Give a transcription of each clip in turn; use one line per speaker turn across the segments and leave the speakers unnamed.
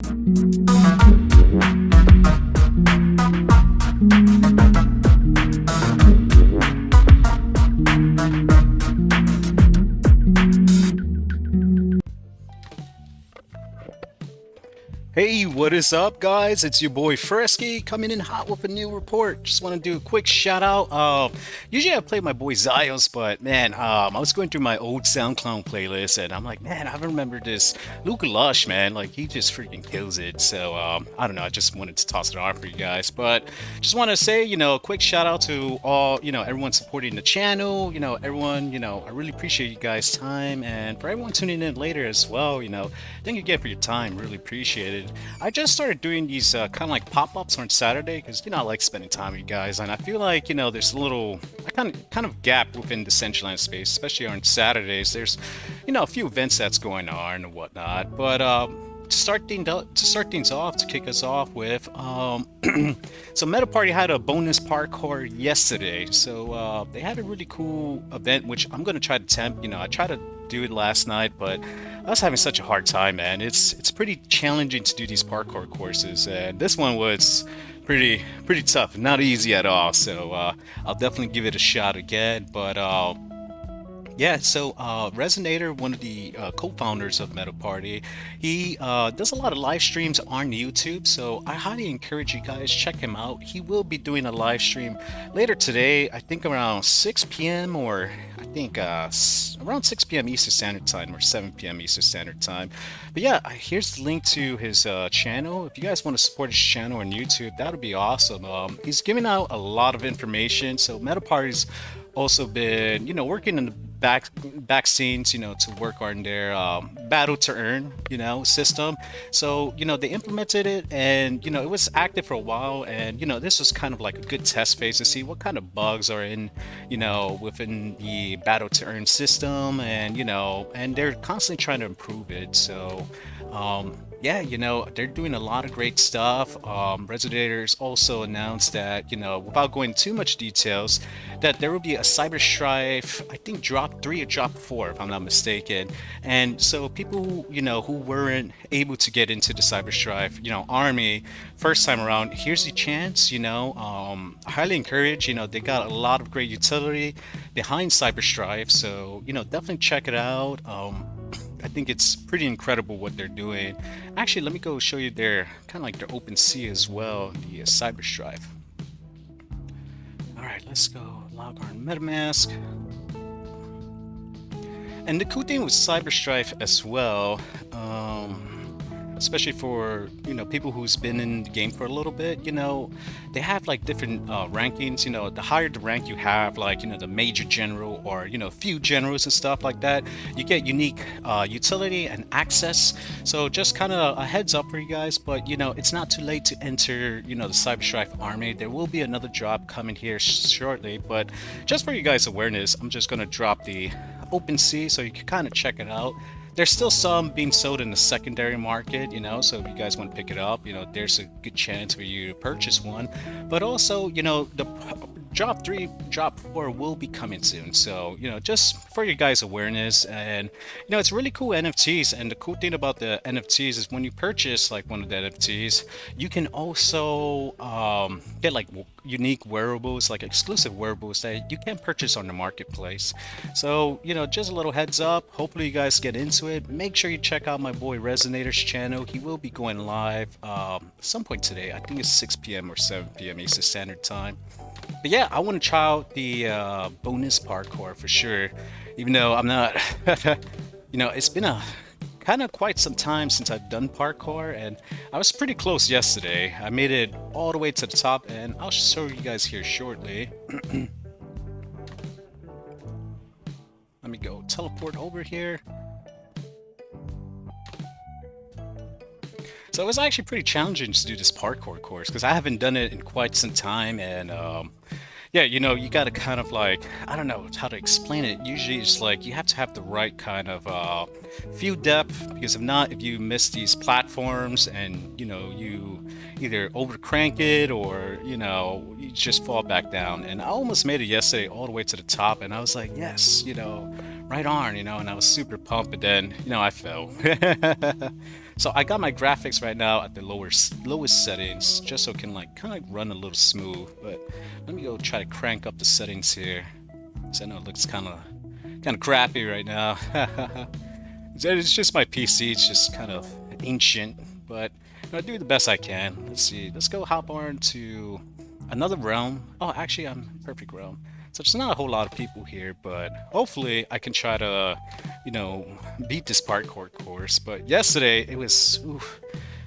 Hey, what is up, guys? It's your boy Frisky coming in hot with a new report. Just want to do a quick shout out. Usually I play my boy Zios, but man, I was going through my old SoundCloud playlist and I'm like, man, I remember this Luca Lush, man. Like, he just freaking kills it. So, I don't know. I just wanted to toss it on for you guys. But just want to say, a quick shout out to all, everyone supporting the channel. Everyone, I really appreciate you guys' time. And for everyone tuning in later as well, thank you again for your time. Really appreciate it. I just started doing these kind of like pop-ups on Saturday because I like spending time with you guys, and I feel like there's a little kind of gap within the Decentraland space, especially on Saturdays. There's a few events that's going on and whatnot, but to start things off, to kick us off with, so MetaParty had a bonus parkour yesterday, so they had a really cool event which I'm gonna try to attempt. I tried to do it last night, but I was having such a hard time, man. It's pretty challenging to do these parkour courses, and this one was pretty tough, not easy at all. So I'll definitely give it a shot again. But yeah, so Resonator, one of the co-founders of MetaParty, he does a lot of live streams on YouTube, so I highly encourage you guys check him out. He will be doing a live stream later today, I think around 6 p.m. or I think around 6 p.m. Eastern Standard Time or 7 p.m. Eastern Standard Time. But yeah, here's the link to his channel. If you guys want to support his channel on YouTube, that would be awesome. He's giving out a lot of information, so MetaParty's also been working in the back scenes to work on their battle to earn system. So they implemented it, and it was active for a while, and this was kind of like a good test phase to see what kind of bugs are in within the battle to earn system, and and they're constantly trying to improve it. So yeah, they're doing a lot of great stuff. Resodators also announced that, without going too much details, that there will be a Cyber Strife, I think drop 3 or drop 4, if I'm not mistaken. And so people who weren't able to get into the Cyber Strife, army first time around, here's the chance. I highly encourage. They got a lot of great utility behind Cyber Strife, so definitely check it out. I think it's pretty incredible what they're doing. Actually, let me go show you their kind of like their OpenSea as well, the Cyber Strife. All right, let's go log on MetaMask. And the cool thing with Cyber Strife as well, especially for people who's been in the game for a little bit, they have like different rankings. The higher the rank you have, like the major general or few generals and stuff like that, you get unique utility and access. So just kind of a heads up for you guys, but it's not too late to enter the Cyber Strife army. There will be another drop coming here shortly, but just for you guys awareness, I'm just gonna drop the OpenSea so you can kind of check it out. There's still some being sold in the secondary market, so if you guys want to pick it up, there's a good chance for you to purchase one. But also, the drop 3, drop 4 will be coming soon. So, just for your guys' awareness, and it's really cool NFTs. And the cool thing about the NFTs is when you purchase like one of the NFTs, you can also get like unique wearables, like exclusive wearables that you can purchase on the marketplace. So just a little heads up, hopefully you guys get into it. Make sure you check out my boy Resonator's channel. He will be going live at some point today. I think it's 6 p.m. or 7 p.m. Eastern Standard Time. But yeah, I want to try out the bonus parkour for sure, even though I'm not it's been a kind of quite some time since I've done parkour, and I was pretty close yesterday. I made it all the way to the top, and I'll show you guys here shortly. Let me go teleport over here. So it was actually pretty challenging to do this parkour course because I haven't done it in quite some time, and yeah, you got to kind of like, I don't know how to explain it. Usually it's like you have to have the right kind of field depth, because if you miss these platforms and you either overcrank it or you just fall back down. And I almost made it yesterday all the way to the top, and I was like, yes, right on, and I was super pumped, but then I fell. So I got my graphics right now at the lowest settings, just so it can like kind of run a little smooth. But let me go try to crank up the settings here. So I know it looks kind of crappy right now. It's just my PC. It's just kind of ancient, but I do the best I can. Let's see. Let's go hop on to another realm. Oh, actually, I'm in perfect realm. So there's not a whole lot of people here, but hopefully I can try to, you know, beat this parkour course. But yesterday it was, oof,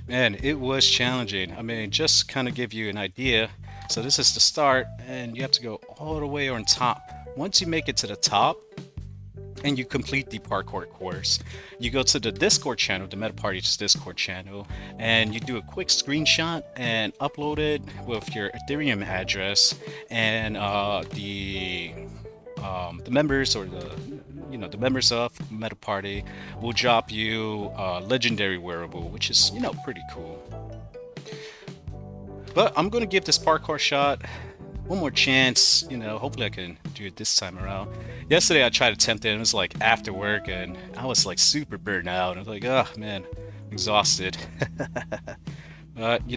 man, it was challenging. I mean, just kind of give you an idea. So this is the start, and you have to go all the way on top. Once you make it to the top, and you complete the parkour course, you go to the Discord channel, the MetaParty's Discord channel, and you do a quick screenshot and upload it with your Ethereum address, and the members or the members of MetaParty will drop you a legendary wearable, which is pretty cool. But I'm gonna give this parkour shot one more chance. Hopefully I can do it this time around. Yesterday I tried to attempt it, and it was like after work, and I was like super burnt out. I was like, oh man, exhausted. But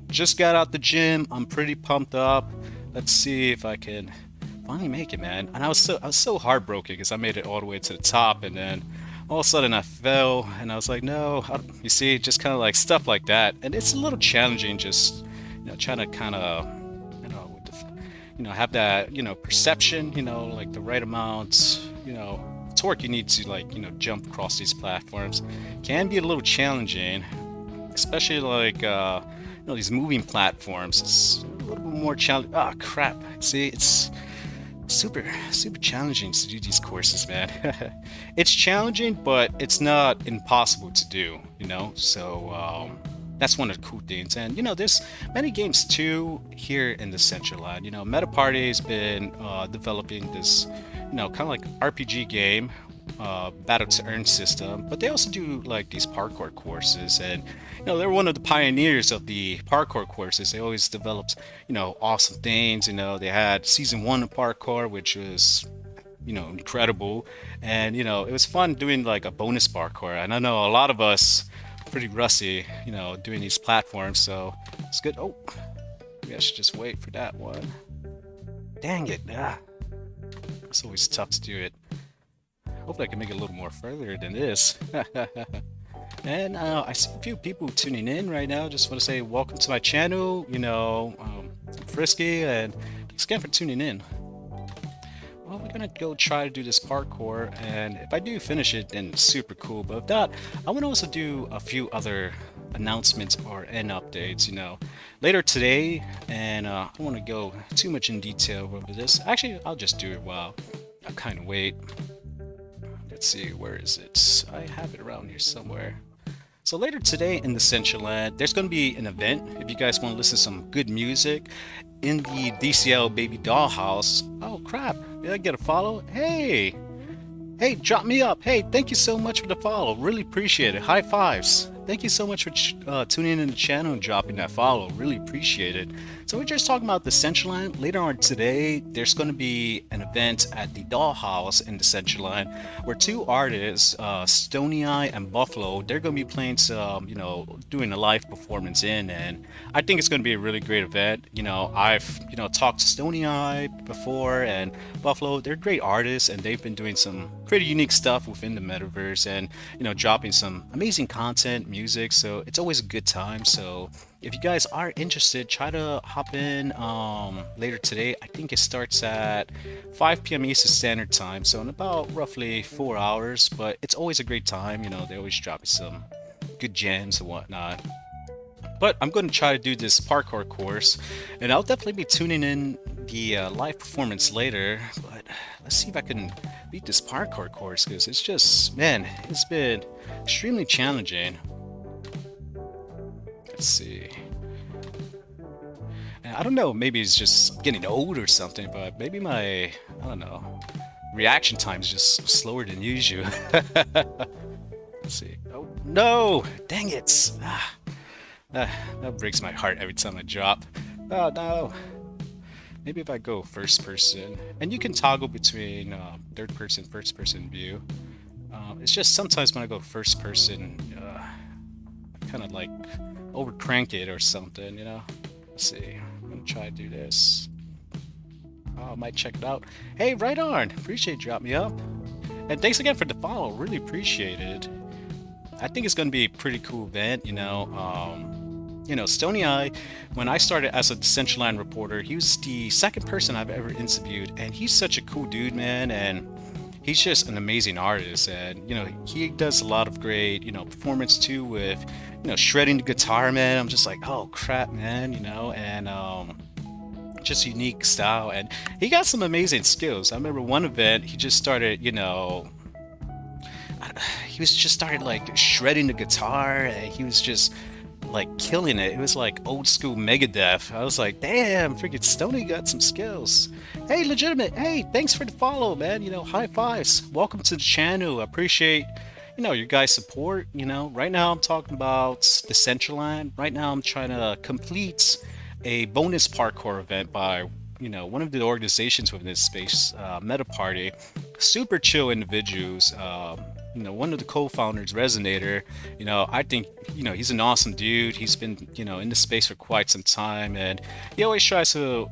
just got out the gym. I'm pretty pumped up. Let's see if I can finally make it, man. And I was so heartbroken because I made it all the way to the top, and then all of a sudden I fell, and I was like, no. You see, just kind of like stuff like that, and it's a little challenging. Just trying to kind of have that perception, like the right amount, torque you need to like jump across these platforms can be a little challenging, especially like these moving platforms. It's a little bit more challenging. Oh crap, see, it's super challenging to do these courses, man. It's challenging, but it's not impossible to do, so that's one of the cool things. And there's many games too here in the Decentraland. MetaParty has been developing this kind of like RPG game, battle to earn system, but they also do like these parkour courses. And they're one of the pioneers of the parkour courses. They always developed awesome things. They had season 1 of parkour, which was incredible, and it was fun doing like a bonus parkour. And I know a lot of us pretty rusty doing these platforms, so it's good. Oh, maybe I should just wait for that one. Dang it. It's always tough to do it. Hopefully I can make it a little more further than this. And I see a few people tuning in right now. Just want to say welcome to my channel. I'm Frisky, and thanks again for tuning in. Well, we're gonna go try to do this parkour, and if I do finish it, then super cool. But if not, I want to also do a few other announcements or end updates, later today, and I don't want to go too much in detail over this. Actually, I'll just do it while I kind of wait. Let's see, where is it? I have it around here somewhere. So later today in the Decentraland, there's going to be an event. If you guys want to listen to some good music in the DCL Baby Dollhouse. Oh crap, did I get a follow? Hey, drop me up. Hey, thank you so much for the follow. Really appreciate it. High fives. Thank you so much for tuning in the channel and dropping that follow. Really appreciate it. So we're just talking about the Decentraland. Later on today, there's going to be an event at the Dollhouse in the Decentraland where two artists, Stoney and Bufalo, they're going to be playing some, doing a live performance and I think it's going to be a really great event. I've, talked to Stoney before, and Bufalo. They're great artists, and they've been doing some pretty unique stuff within the metaverse, and dropping some amazing content, music. So it's always a good time. So if you guys are interested, try to hop in later today. I think it starts at 5 p.m. Eastern Standard Time, so in about roughly 4 hours. But it's always a great time. They always drop some good jams and whatnot. But I'm going to try to do this parkour course, and I'll definitely be tuning in the live performance later. But let's see if I can beat this parkour course, because it's just, man, it's been extremely challenging. Let's see. And I don't know, maybe it's just getting old or something, but maybe my, I don't know, reaction time is just slower than usual. Let's see. Oh, no! Dang it! That breaks my heart every time I drop. Oh no. Maybe if I go first person, and you can toggle between third person, first person view. It's just sometimes when I go first person, kind of like over crank it or something, you know. Let's see. I'm gonna try to do this. Oh, I might check it out. Hey, right on. Appreciate you dropping me up. And thanks again for the follow. Really appreciate it. I think it's gonna be a pretty cool event, you know. Stoney I, when I started as a Decentraland reporter, he was the second person I've ever interviewed, and he's such a cool dude, man, and he's just an amazing artist, and he does a lot of great, performance too with, shredding the guitar, man. I'm just like, oh crap, man, and just unique style, and he got some amazing skills. I remember one event, he just started, he was just started like shredding the guitar, and he was just like killing it. It was like old school Megadeth. I was like, damn, freaking Stoney got some skills. Hey, legitimate. Hey, thanks for the follow, man. High fives. Welcome to the channel. I appreciate, your guys' support. Right now I'm talking about Decentraland. Right now I'm trying to complete a bonus parkour event by, one of the organizations within this space, MetaParty. Super chill individuals. One of the co-founders, Resonator, I think, he's an awesome dude. He's been, in the space for quite some time, and he always tries to,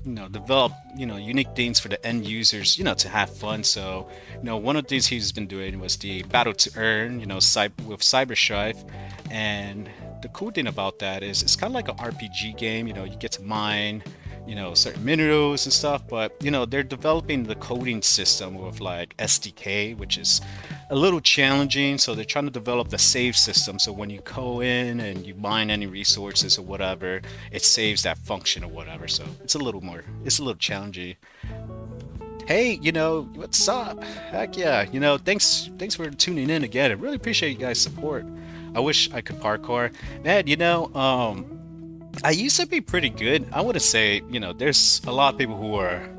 develop, unique things for the end users, to have fun. So, one of the things he's been doing was the Battle to Earn, with Cyber Strife. And the cool thing about that is it's kind of like an RPG game. You get to mine, certain minerals and stuff, but they're developing the coding system with like SDK, which is a little challenging. So they're trying to develop the save system, so when you go in and you mine any resources or whatever, it saves that function or whatever. So it's a little challenging. Hey, what's up? Heck yeah, thanks for tuning in again. I really appreciate you guys' support. I wish I could parkour, man. I used to be pretty good. I would say, there's a lot of people who are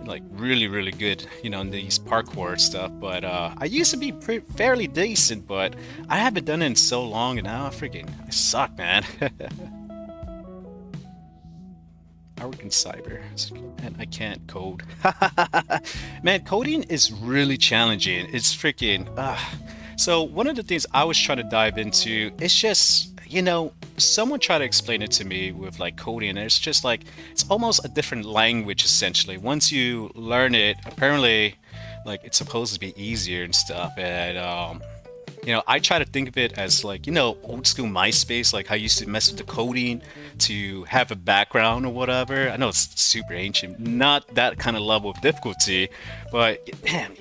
like really, really good, in these parkour stuff. But I used to be fairly decent, but I haven't done it in so long, and now I suck, man. I work in cyber, and I can't code. Man, coding is really challenging. It's freaking. So one of the things I was trying to dive into, it's just, someone tried to explain it to me with like coding, and it's just like it's almost a different language essentially. Once you learn it, apparently, like it's supposed to be easier and stuff. And I try to think of it as like, old school MySpace, like how I used to mess with the coding to have a background or whatever. I know it's super ancient, not that kind of level of difficulty, but damn,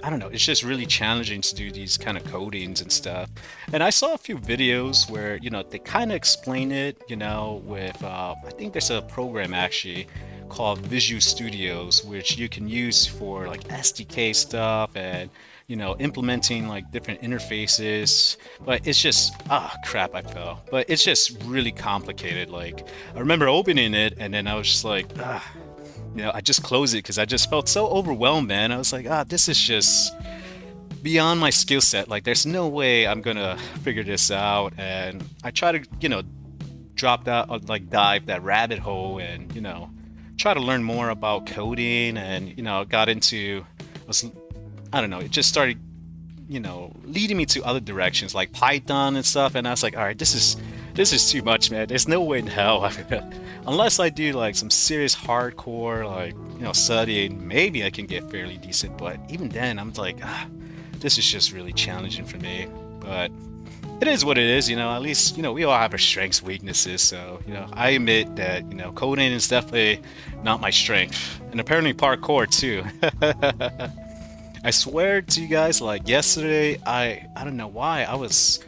I don't know, it's just really challenging to do these kind of codings and stuff. And I saw a few videos where, they kind of explain it, with, I think there's a program actually called Visual Studios, which you can use for like SDK stuff and, implementing like different interfaces. But it's just, crap, I fell. But it's just really complicated. Like, I remember opening it and then I was just like, I just closed it because I just felt so overwhelmed, man. I was like, this is just beyond my skill set. Like, there's no way I'm gonna figure this out. And I try to, drop that, like dive that rabbit hole and, try to learn more about coding. And, got into, I don't know, it just started, leading me to other directions like Python and stuff. And I was like, all right, this is too much, man. There's no way in hell unless I do like some serious hardcore, like, studying, maybe I can get fairly decent. But even then, I'm like, this is just really challenging for me. But it is what it is, at least, we all have our strengths, weaknesses. So, I admit that, coding is definitely not my strength. And apparently parkour too. I swear to you guys, like yesterday, I don't know why, I was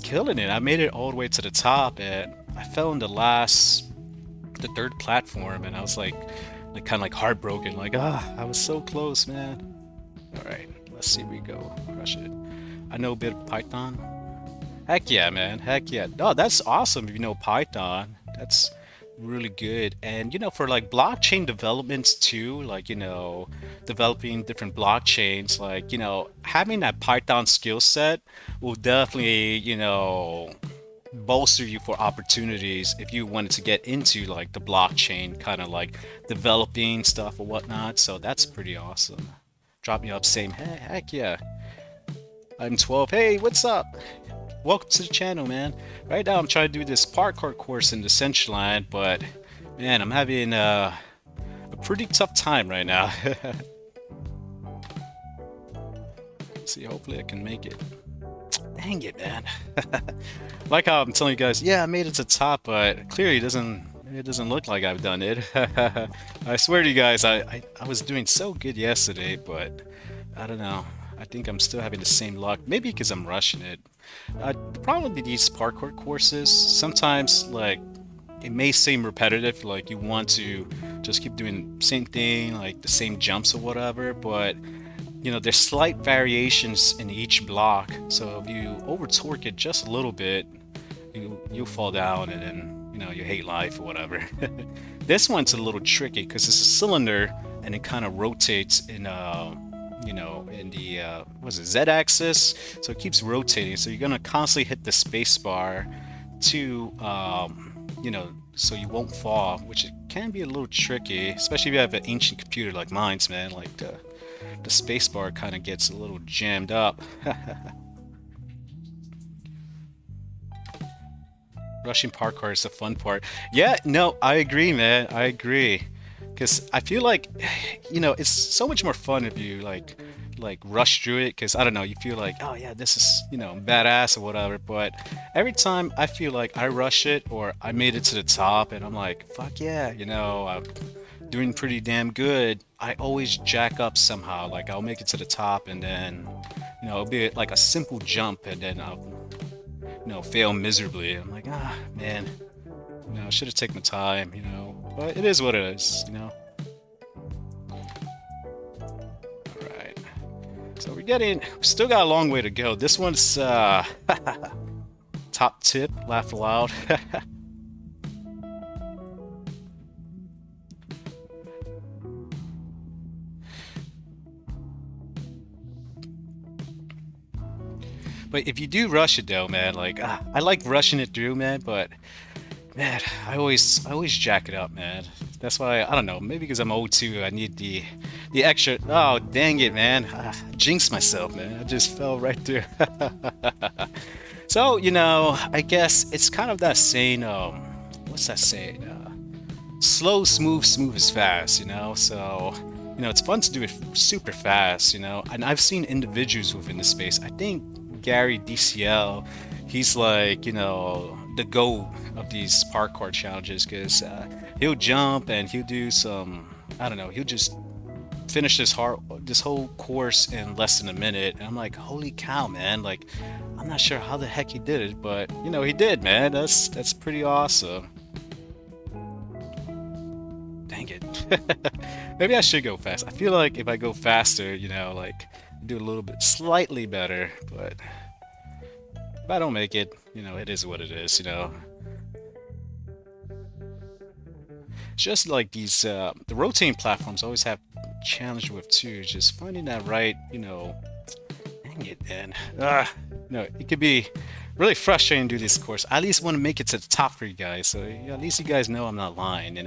killing it. I made it all the way to the top, and I fell in the third platform, and I was like kind of like heartbroken, like I was so close, man. All right, let's see if we go crush it. I know a bit of Python. Heck yeah, man. Heck yeah. Oh, that's awesome if you know Python. That's really good. And for like blockchain developments too, like developing different blockchains, like having that Python skill set will definitely bolster you for opportunities if you wanted to get into like the blockchain kind of like developing stuff or whatnot. So that's pretty awesome. Drop me up, same. Heck yeah. I'm 12. Hey, what's up? Welcome to the channel, man. Right now, I'm trying to do this parkour course in Decentraland, but man, I'm having a pretty tough time right now. See, hopefully I can make it. Dang it, man. Like how I'm telling you guys, yeah, I made it to top, but clearly it doesn't look like I've done it. I swear to you guys, I was doing so good yesterday, but I don't know. I think I'm still having the same luck. Maybe because I'm rushing it. The problem with these parkour courses, sometimes like it may seem repetitive, like you want to just keep doing the same thing, like the same jumps or whatever, but there's slight variations in each block. So if you over torque it just a little bit, you'll fall down and then you hate life or whatever. This one's a little tricky because it's a cylinder and it kind of rotates in the what's it, Z-axis, so it keeps rotating. So you're gonna constantly hit the space bar to so you won't fall, which it can be a little tricky, especially if you have an ancient computer like mine's, man. Like the space bar kind of gets a little jammed up. Rushing parkour is the fun part. Yeah, no, I agree, man. I agree. Because I feel like, it's so much more fun if you like rush through it. Because I don't know, you feel like, oh yeah, this is badass or whatever. But every time I feel like I rush it or I made it to the top and I'm like, fuck yeah, I'm doing pretty damn good. I always jack up somehow. Like I'll make it to the top and then, it'll be like a simple jump and then I'll fail miserably. I'm like, man, I should have taken the time, but it is what it is. Alright. So we still got a long way to go. This one's, top tip, laugh aloud. But if you do rush it though, man, like I like rushing it through, man, but man, I always jack it up, man. That's why I don't know, maybe because I'm old too, I need the extra. Oh, dang it, man. Jinxed myself, man. I just fell right through. So, I guess it's kind of that saying, what's that saying? Slow, smooth, smooth is fast, So, it's fun to do it super fast, And I've seen individuals within the space. I think Gary DCL, he's like, the GOAT of these parkour challenges because he'll jump and he'll do some, I don't know, he'll just finish this whole course in less than a minute. And I'm like, holy cow, man. Like, I'm not sure how the heck he did it, but, he did, man. That's pretty awesome. Dang it. Maybe I should go fast. I feel like if I go faster, like do a little bit slightly better, but if I don't make it, it is what it is, It's just like these the rotating platforms always have challenge with too, just finding that right, dang it, man. No, it could be really frustrating to do this course. I at least want to make it to the top for you guys, so at least you guys know I'm not lying.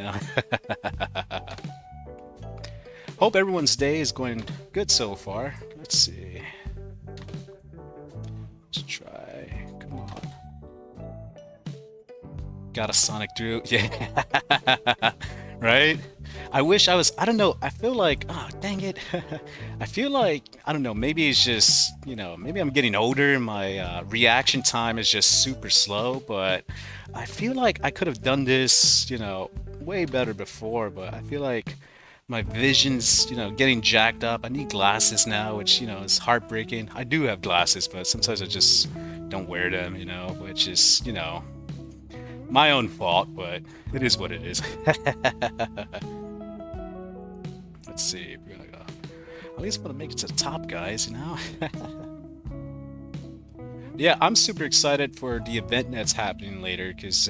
Hope everyone's day is going good so far. Let's see. Let's try. Come on. Got a Sonic through. Yeah. Right? I wish I don't know. I feel like, oh, dang it. I feel like, I don't know, maybe it's just, maybe I'm getting older and my reaction time is just super slow, but I feel like I could have done this, way better before, but I feel like my vision's, getting jacked up. I need glasses now, which, is heartbreaking. I do have glasses, but sometimes I just don't wear them, which is, my own fault, but it is what it is. Let's see. We're gonna go. At least want to make it to the top, guys, Yeah, I'm super excited for the event that's happening later because,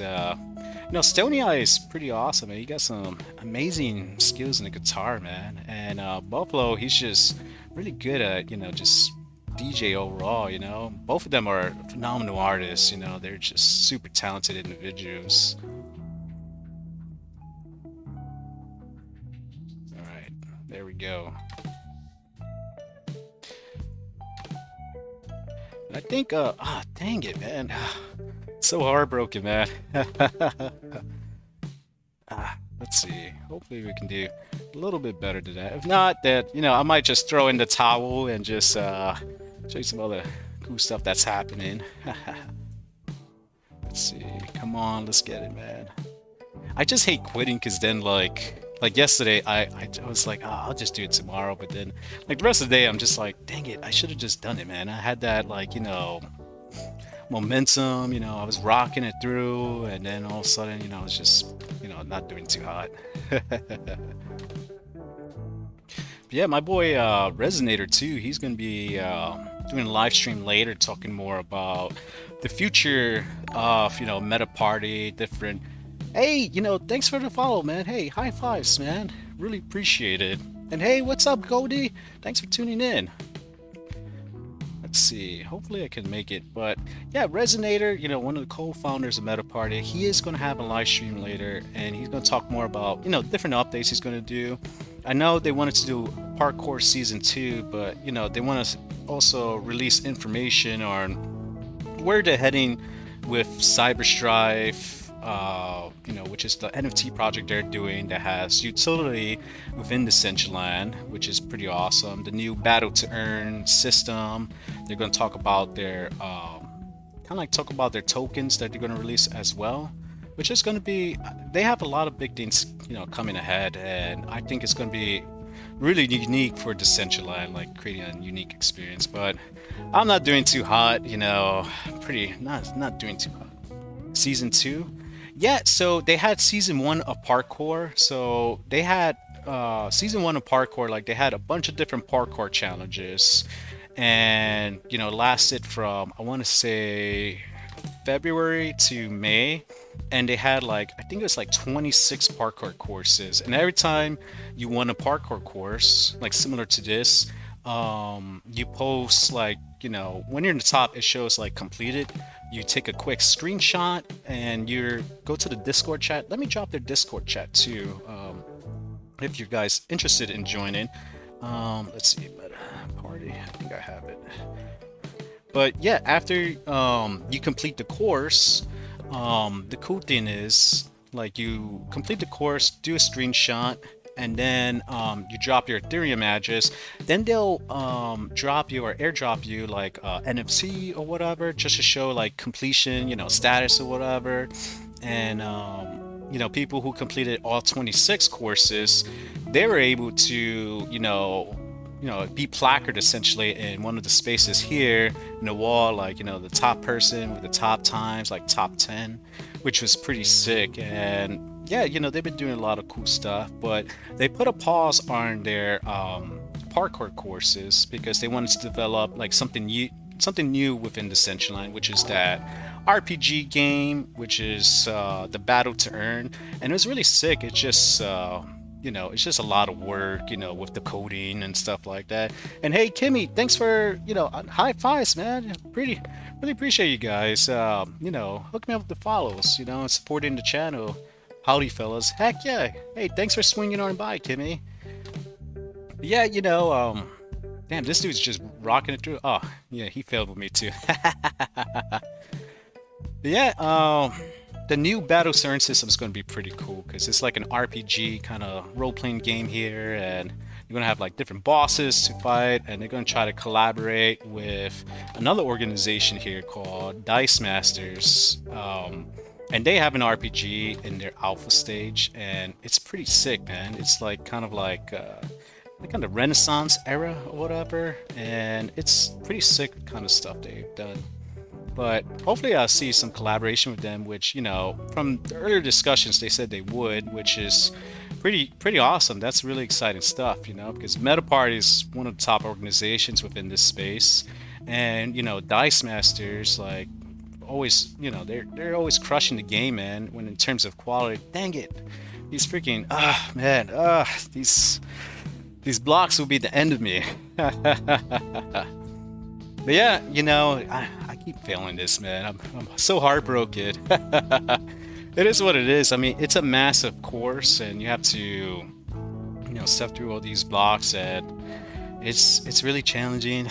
Stoney is pretty awesome, man. He got some amazing skills in the guitar, man. And Buffalo, he's just really good at, just DJ overall, Both of them are phenomenal artists, They're just super talented individuals. Alright, there we go. I think, dang it, man. So heartbroken, man. Let's see. Hopefully we can do a little bit better than that. If not, that, I might just throw in the towel and just show you some other cool stuff that's happening. Let's see. Come on, let's get it, man. I just hate quitting because then like yesterday I was like, I'll just do it tomorrow, but then like the rest of the day I'm just like, dang it, I should have just done it, man. I had that like, momentum, I was rocking it through, and then all of a sudden, it's just, not doing too hot. Yeah, my boy Resonator too. He's gonna be doing a live stream later, talking more about the future of MetaParty, different. Hey, thanks for the follow, man. Hey, high fives, man. Really appreciate it. And hey, what's up, Cody? Thanks for tuning in. Let's see. Hopefully I can make it. But yeah, Resonator, one of the co-founders of MetaParty, he is going to have a live stream later, and he's going to talk more about, different updates he's going to do. I know they wanted to do Parkour Season 2, but, they want to also release information on where they're heading with Cyberstrife, which is the NFT project they're doing that has utility within Decentraland, which is pretty awesome. The new battle to earn system. They're going to talk about their talk about their tokens that they're going to release as well, which is going to be. They have a lot of big things, coming ahead, and I think it's going to be really unique for Decentraland, like creating a unique experience. But I'm not doing too hot, pretty not doing too hot. Season 2. Yeah, so they had season 1 of Parkour. So they had season 1 of Parkour, like they had a bunch of different parkour challenges, and lasted from, I want to say, February to May, and they had like, I think it was like 26 parkour courses, and every time you won a parkour course like similar to this, you post like, when you're in the top, it shows like completed. You take a quick screenshot and you go to the Discord chat. Let me drop their Discord chat too, if you guys interested in joining. Let's see, MetaParty. I think I have it. But yeah, after you complete the course, the cool thing is like you complete the course, do a screenshot, and then you drop your Ethereum address. Then they'll drop you or airdrop you like NFC or whatever, just to show like completion, status or whatever. And people who completed all 26 courses, they were able to be placard essentially in one of the spaces here in the wall, like the top person with the top times, like top 10, which was pretty sick. And yeah, they've been doing a lot of cool stuff, but they put a pause on their parkour courses because they wanted to develop like something new within Decentraland, which is that RPG game, which is the battle to earn. And it was really sick. It's just it's just a lot of work, with the coding and stuff like that. And hey, Kimmy, thanks for, high fives, man. Really appreciate you guys, hook me up with the follows, and supporting the channel. Howdy, fellas. Heck yeah. Hey, thanks for swinging on by, Kimmy. But yeah, damn, this dude's just rocking it through. Oh, yeah, he failed with me too. But yeah, the new battle turn system is going to be pretty cool because it's like an RPG kind of role-playing game here, and you're going to have like different bosses to fight, and they're going to try to collaborate with another organization here called Dice Masters. And they have an RPG in their alpha stage, and it's pretty sick, man. It's like kind of like kind of Renaissance era or whatever, and it's pretty sick kind of stuff they've done. But hopefully I'll see some collaboration with them, which, from the earlier discussions they said they would, which is pretty awesome. That's really exciting stuff, because MetaParty is one of the top organizations within this space, and Dice Masters, like, always, they're always crushing the game, man, when in terms of quality. Dang it, these freaking these blocks will be the end of me. But yeah, I keep failing this, man. I'm so heartbroken. It is what it is. I mean, it's a massive course, and you have to step through all these blocks, and It's really challenging.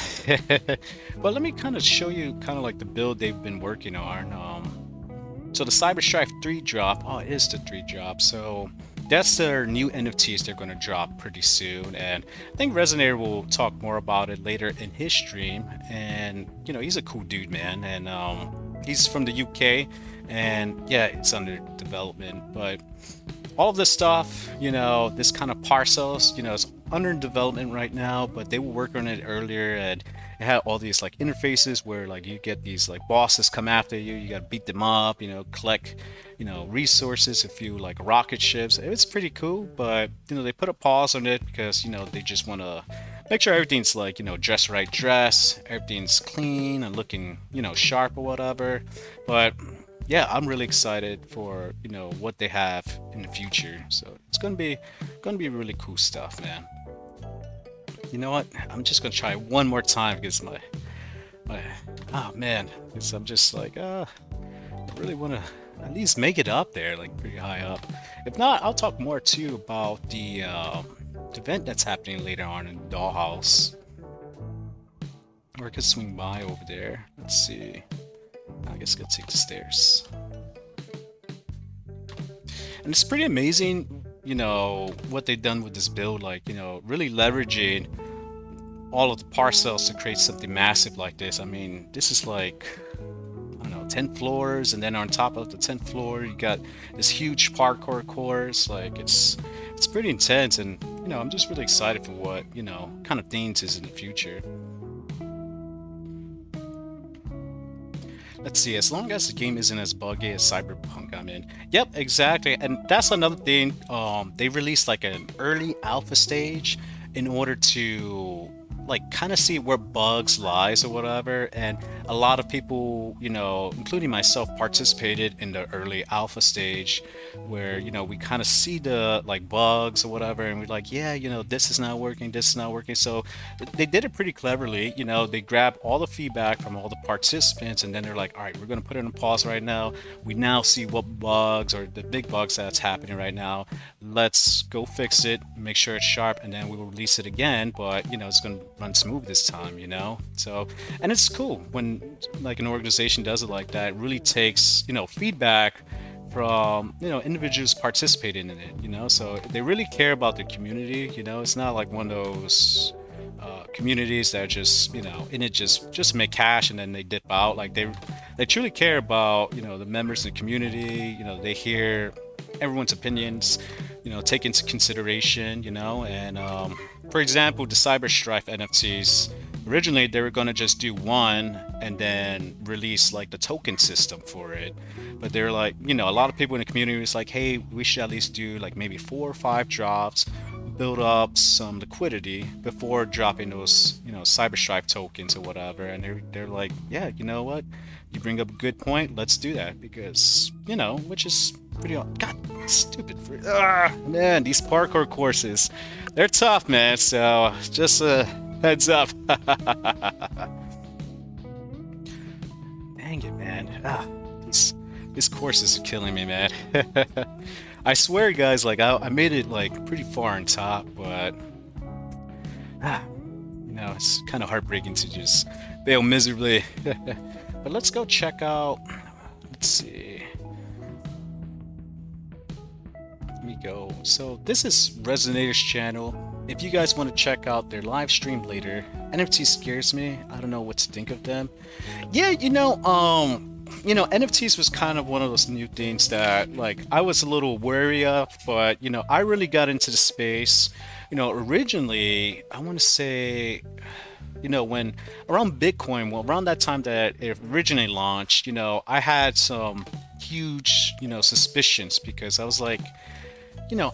But let me kind of show you kind of like the build they've been working on. So the Cyber Strife 3 drop, oh, it is the 3 drop. So that's their new NFTs they're going to drop pretty soon. And I think Resonator will talk more about it later in his stream. And, he's a cool dude, man. And he's from the UK. And yeah, it's under development. But all of this stuff, this kind of parcels, it's under development right now, but they were working on it earlier, and it had all these like interfaces where like you get these like bosses come after you, you gotta beat them up, collect, resources, a few like rocket ships. It's pretty cool, but they put a pause on it because they just want to make sure everything's like dress right dress, everything's clean and looking sharp or whatever. But yeah, I'm really excited for what they have in the future. So it's gonna be really cool stuff, man. You know what? I'm just gonna try one more time because my oh man, because I'm just like I really want to at least make it up there, like pretty high up. If not, I'll talk more too about the event that's happening later on in the Dollhouse. Or I could swing by over there. Let's see. I guess I could take the stairs. And it's pretty amazing, what they've done with this build, like, really leveraging all of the parcels to create something massive like this. I mean, this is like, I don't know, 10 floors, and then on top of the 10th floor, you got this huge parkour course. Like, it's pretty intense, and, I'm just really excited for what, kind of things is in the future. Let's see, as long as the game isn't as buggy as Cyberpunk, I'm in. Yep, exactly. And that's another thing. They released like an early alpha stage in order to like kind of see where bugs lies or whatever. And a lot of people, including myself, participated in the early alpha stage where, we kind of see the like bugs or whatever, and we're like, yeah, this is not working, this is not working. So they did it pretty cleverly. They grabbed all the feedback from all the participants, and then they're like, all right, we're going to put it on pause right now. We now see what bugs or the big bugs that's happening right now. Let's go fix it, make sure it's sharp, and then we will release it again. But it's going to run smooth this time. So, and it's cool when like an organization does it like that. It really takes feedback from individuals participating in it. So they really care about the community. It's not like one of those communities that just in it just make cash and then they dip out. Like they truly care about the members in the community. They hear everyone's opinions, take into consideration. And for example, the Cyber Strife NFTs, originally they were going to just do one and then release like the token system for it, but they're like, a lot of people in the community was like, hey, we should at least do like maybe 4 or 5 drops, build up some liquidity before dropping those Cyber Strife tokens or whatever. And they're like, yeah, you know what, you bring up a good point, let's do that. Because which is pretty god stupid for man, these parkour courses, they're tough, man. So just heads up. Dang it, man. These courses are killing me, man. I swear, guys, like I made it like pretty far on top, but it's kind of heartbreaking to just fail miserably. But let's go check out. Let's see. Let me go. So this is Resonator's channel. If you guys want to check out their live stream later, NFT scares me. I don't know what to think of them. Yeah, NFTs was kind of one of those new things that like I was a little wary of, but I really got into the space. Originally, I want to say, when around Bitcoin, well, around that time that it originally launched, I had some huge, suspicions because I was like,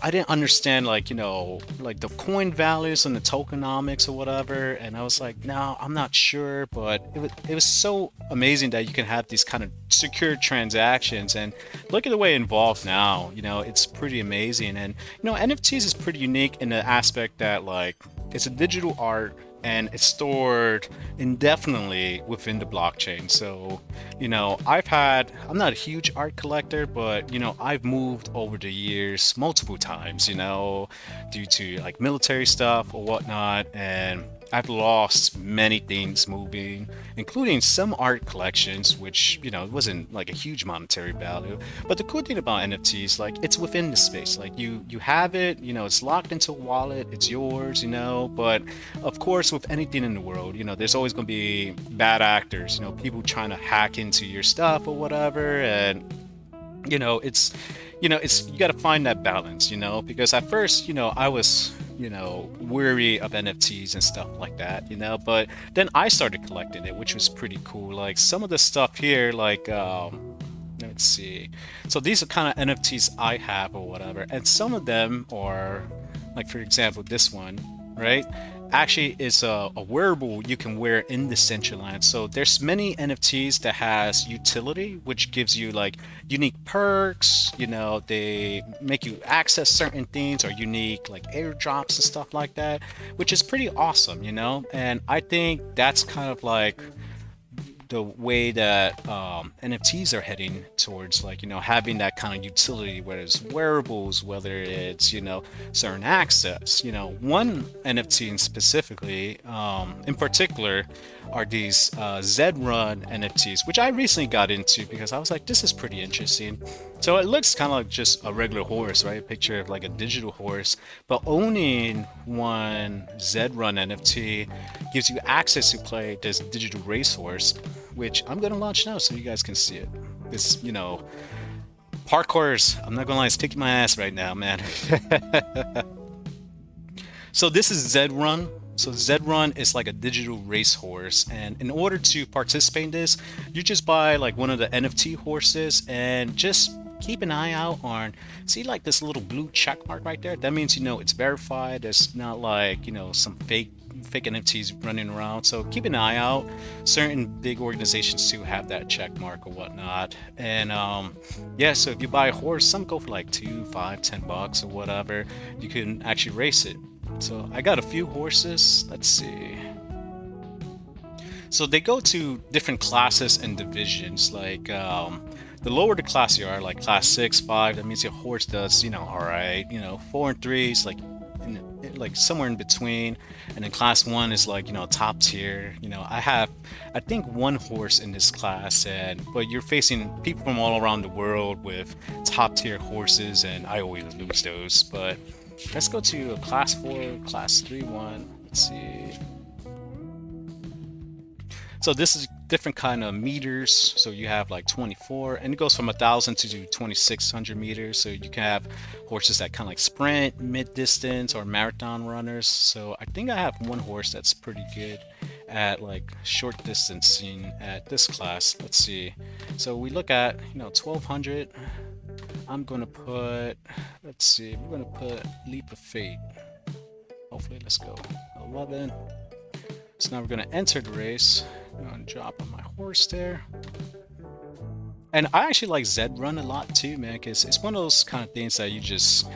I didn't understand like the coin values and the tokenomics or whatever, and I was like, no, I'm not sure. But it was so amazing that you can have these kind of secure transactions, and look at the way it evolved now. It's pretty amazing. And NFTs is pretty unique in the aspect that like it's a digital art and it's stored indefinitely within the blockchain. So, I'm not a huge art collector, but, I've moved over the years multiple times, due to like military stuff or whatnot. And I've lost many things moving, including some art collections, which, it wasn't like a huge monetary value. But the cool thing about NFTs, like it's within the space. Like you have it, it's locked into a wallet, it's yours, but of course with anything in the world, there's always gonna be bad actors, people trying to hack into your stuff or whatever. And it's it's you got to find that balance, because at first, I was weary of NFTs and stuff like that, but then I started collecting it, which was pretty cool. Like some of the stuff here, like let's see, so these are kind of NFTs I have or whatever, and some of them are like, for example, this one, right? Actually is a wearable you can wear in the Decentraland. So there's many NFTs that has utility, which gives you like unique perks. They make you access certain things or unique like airdrops and stuff like that, which is pretty awesome. And I think that's kind of like the way that NFTs are heading towards, like having that kind of utility, whether it's wearables, whether it's certain access. One NFT in specifically, in particular, are these Z-Run NFTs, which I recently got into because I was like, this is pretty interesting. So it looks kind of like just a regular horse, right? A picture of like a digital horse, but owning one Z-Run NFT gives you access to play this digital racehorse, which I'm gonna launch now so you guys can see it. This, parkour's, I'm not gonna lie, it's kicking my ass right now, man. So this is Z-Run. So Z-Run is like a digital racehorse, and in order to participate in this, you just buy like one of the NFT horses and just keep an eye out on, see like this little blue check mark right there. That means it's verified. It's not like some fake NFTs running around. So keep an eye out. Certain big organizations too have that check mark or whatnot. And yeah, so if you buy a horse, some go for like 2, 5, $10 or whatever. You can actually race it. So I got a few horses. Let's see. So they go to different classes and divisions. Like the lower the class you are, like class 6, 5, that means your horse does, all right. 4 and 3 is like somewhere in between, and then class 1 is like top tier. I have, I think, one horse in this class, and but you're facing people from all around the world with top tier horses, and I always lose those. But let's go to a class 4, class 3 one. Let's see. So this is different kind of meters. So you have like 24, and it goes from 1,000 to 2,600 meters. So you can have horses that kind of like sprint, mid distance, or marathon runners. So I think I have one horse that's pretty good at like short distancing at this class. Let's see. So we look at 1,200. I'm gonna put, let's see, we're gonna put Leap of Fate. Hopefully, let's go 11. So now we're gonna enter the race. I'm gonna drop on my horse there. And I actually like Z-Run a lot too, man, because it's one of those kind of things that you just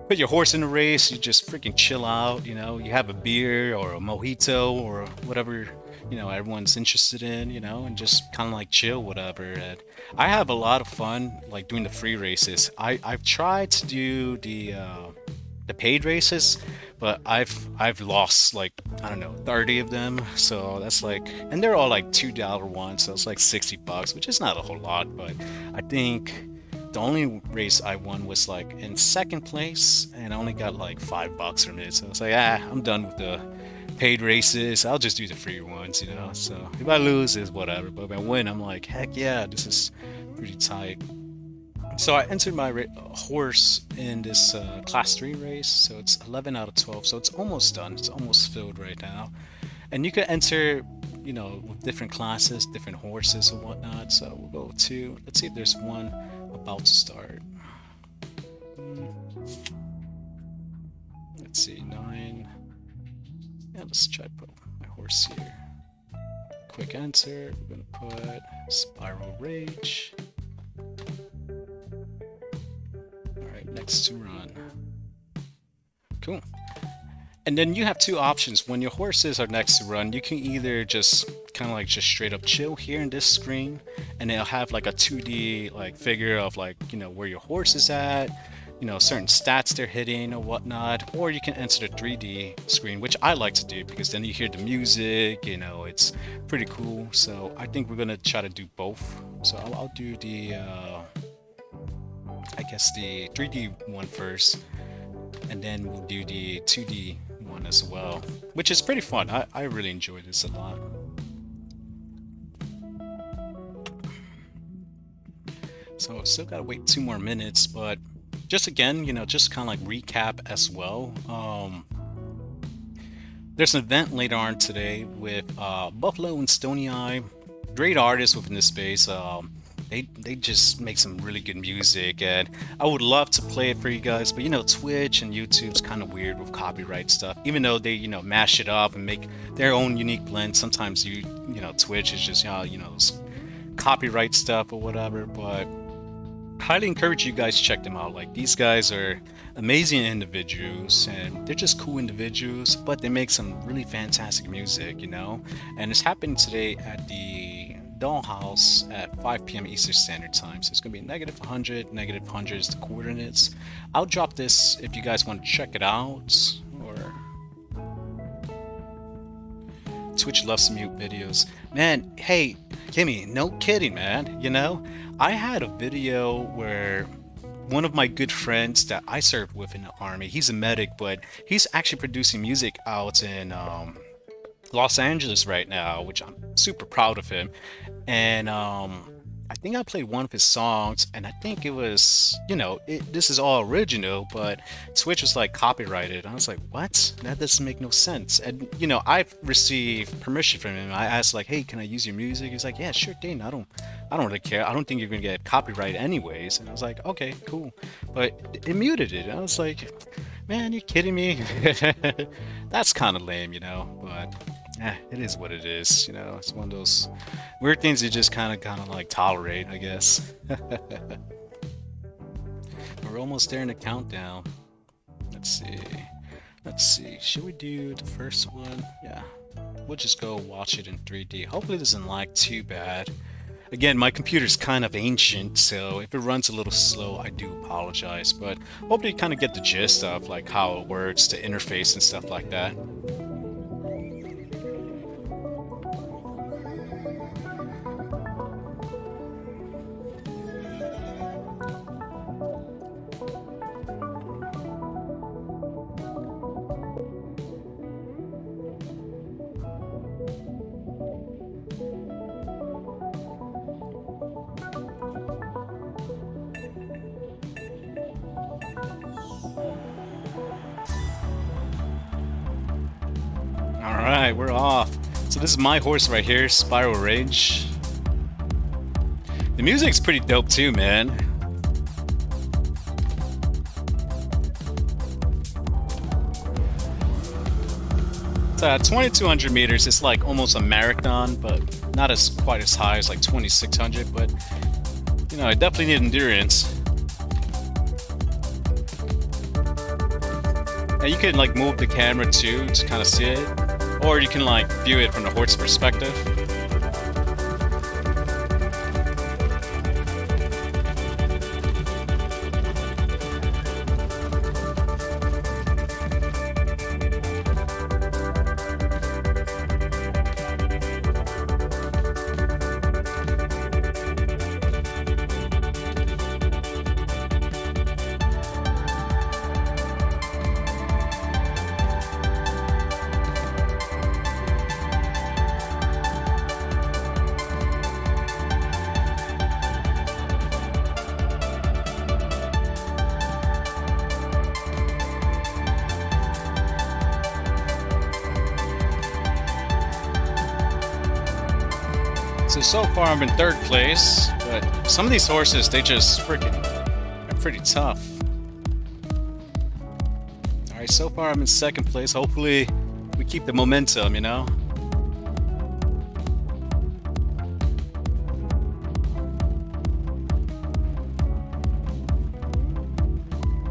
put your horse in the race, you just freaking chill out, you have a beer or a mojito or whatever, everyone's interested in, and just kind of like chill, whatever. And I have a lot of fun like doing the free races. I've tried to do the paid races, but I've lost like, I don't know, 30 of them. So that's like, and they're all like $2 ones, so it's like $60, which is not a whole lot. But I think the only race I won was like in second place, and I only got like $5 from it. So it's like, I'm done with the paid races. I'll just do the free ones, So if I lose, is whatever. But if I win, I'm like, heck yeah, this is pretty tight. So I entered my horse in this class 3 race, so it's 11 out of 12, so it's almost done. It's almost filled right now. And you can enter, with different classes, different horses and whatnot. So we'll go to, let's see if there's one about to start. Let's see, 9. Yeah, let's try to put my horse here. Quick enter, we're gonna put Spiral Rage. Next to run. Cool. And then you have two options. When your horses are next to run, you can either just kind of like just straight up chill here in this screen, and it'll have like a 2D like figure of like where your horse is at. certain stats they're hitting or whatnot, or you can enter the 3D screen, which I like to do because then you hear the music, it's pretty cool. So I think we're gonna try to do both. So I'll do the, I guess the 3D one first, and then we'll do the 2D one as well, which is pretty fun. I really enjoy this a lot. So still gotta wait 2 more minutes, but just again, just kind of like recap as well. There's an event later on today with Bufalo and Stoney, great artists within this space. They just make some really good music, and I would love to play it for you guys, but Twitch and YouTube's kind of weird with copyright stuff. Even though they mash it up and make their own unique blend, sometimes Twitch is just copyright stuff or whatever. But highly encourage you guys to check them out. Like, these guys are amazing individuals, and they're just cool individuals, but they make some really fantastic music, and it's happening today at the Dollhouse at 5 p.m. Eastern Standard Time. So it's gonna be -100, -100 is the coordinates. I'll drop this if you guys want to check it out. Or Twitch loves to mute videos. Man, hey, Kimmy, no kidding, man. I had a video where one of my good friends that I served with in the army, he's a medic, but he's actually producing music out in Los Angeles right now, which I'm super proud of him. And I think I played one of his songs, and I think it was, this is all original, but Twitch was like copyrighted. I was like, what? That doesn't make no sense. And I've received permission from him. I asked like, hey, can I use your music? He's like, yeah, sure thing. I don't really care. I don't think you're gonna get copyright anyways. And I was like, okay, cool. But it muted it. I was like, man, you kidding me? That's kind of lame, but it is what it is. It's one of those weird things you just kind of like tolerate, I guess. We're almost there in the countdown. Let's see. Should we do the first one? Yeah. We'll just go watch it in 3D. Hopefully it doesn't lag too bad. Again, my computer's kind of ancient, so if it runs a little slow, I do apologize. But hopefully you kind of get the gist of like how it works, the interface and stuff like that. Alright, we're off. So this is my horse right here, Spiral Rage. The music's pretty dope too, man. It's 2,200 meters. It's like almost a marathon, but not as quite as high as like 2,600. But I definitely need endurance. And you can like move the camera too to kind of see it. Or you can like view it from the horse perspective. So far I'm in 3rd place, but some of these horses, they just freaking are pretty tough. Alright, so far I'm in 2nd place. Hopefully we keep the momentum,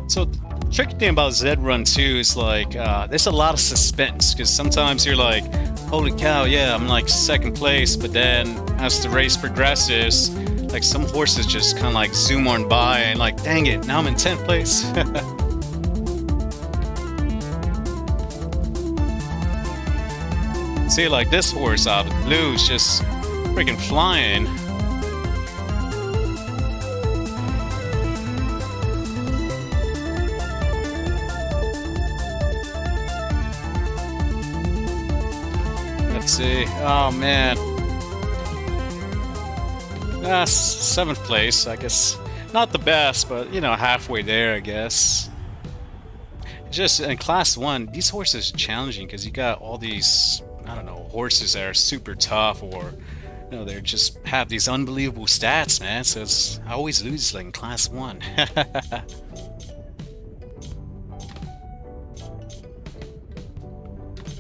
So the tricky thing about Zed Run 2 is like, there's a lot of suspense, because sometimes you're like, holy cow, yeah, I'm like 2nd place, but then as the race progresses, like some horses just kind of like zoom on by and like, dang it, now I'm in 10th place. See, like this horse out of the blue is just freaking flying. Let's see. Oh man. That's 7th place, I guess. Not the best, but you know, halfway there, I guess. Just in class 1, these horses are challenging because you got all these, I don't know, horses that are super tough, or you know, they just have these unbelievable stats, man. So I always lose like in class 1.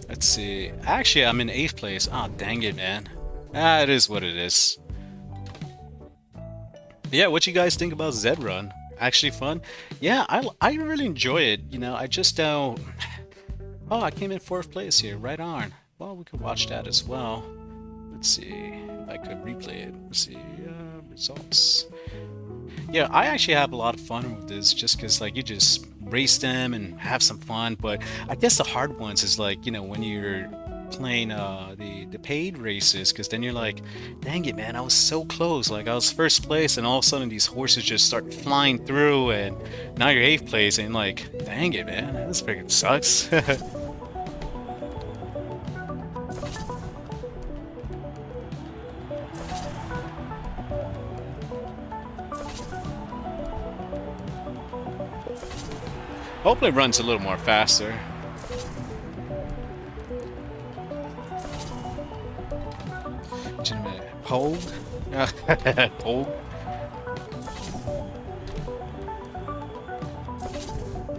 Let's see. Actually, I'm in 8th place. Ah, dang it, man. Ah, it is what it is. Yeah, what you guys think about Zed Run? Actually fun? Yeah, I really enjoy it. You know, I just don't. Oh, I came in 4th place here. Right on. Well, we could watch that as well. Let's see if I could replay it. Let's see results. Yeah, I actually have a lot of fun with this, just because like you just race them and have some fun. But I guess the hard ones is like, you know, when you're playing the paid races, because then you're like, dang it, man, I was so close. Like I was 1st place, and all of a sudden these horses just start flying through, and now you're 8th place, and like, dang it, man, this freaking sucks. Hopefully it runs a little more faster. Pogue? Pogue?